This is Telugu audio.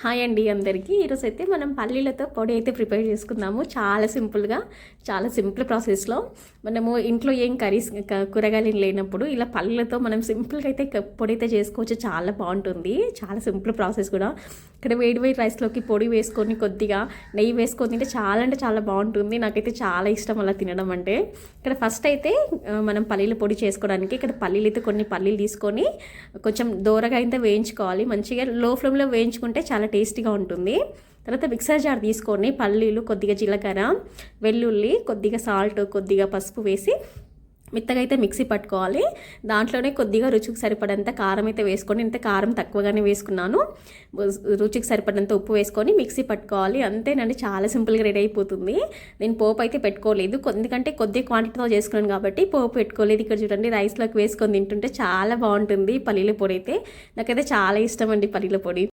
హాయ్ అండి అందరికీ. ఈరోజైతే మనం పల్లీలతో పొడి అయితే ప్రిపేర్ చేసుకుందాము. చాలా సింపుల్గా, చాలా సింపుల్ ప్రాసెస్లో. మనము ఇంట్లో ఏం కర్రీస్ కూరగాయలు లేనప్పుడు ఇలా పల్లీలతో మనం సింపుల్గా అయితే పొడి అయితే చేసుకోవచ్చు. చాలా బాగుంటుంది. చాలా సింపుల్ ప్రాసెస్ కూడా. ఇక్కడ వేడి రైస్లోకి పొడి వేసుకొని కొద్దిగా నెయ్యి వేసుకొని తింటే చాలా అంటే చాలా బాగుంటుంది. నాకైతే చాలా ఇష్టం అలా తినడం అంటే. ఇక్కడ ఫస్ట్ అయితే మనం పల్లీల పొడి చేసుకోవడానికి ఇక్కడ పల్లీలు అయితే కొన్ని పల్లీలు తీసుకొని కొంచెం దూరగా అయితే వేయించుకోవాలి. మంచిగా లో ఫ్లేమ్లో వేయించుకుంటే చాలా టేస్టీగా ఉంటుంది. తర్వాత మిక్సర్ జార్ తీసుకొని పల్లీలు, కొద్దిగా జీలకర్ర, వెల్లుల్లి, కొద్దిగా సాల్ట్, కొద్దిగా పసుపు వేసి మెత్తగా అయితే మిక్సీ పట్టుకోవాలి. దాంట్లోనే కొద్దిగా రుచికి సరిపడంత కారం అయితే వేసుకొని, ఇంత కారం తక్కువగానే వేసుకున్నాను. రుచికి సరిపడంత ఉప్పు వేసుకొని మిక్సీ పట్టుకోవాలి. అంతేనండి, చాలా సింపుల్గా రెడీ అయిపోతుంది. నేను పోపు అయితే పెట్టుకోలేదు, ఎందుకంటే కొద్ది క్వాంటిటీతో చేసుకున్నాను కాబట్టి పోపు పెట్టుకోలేదు. ఇక్కడ చూడండి, రైస్లోకి వేసుకొని తింటుంటే చాలా బాగుంటుంది పల్లీల పొడి అయితే. నాకైతే చాలా ఇష్టం అండి పల్లీల పొడి.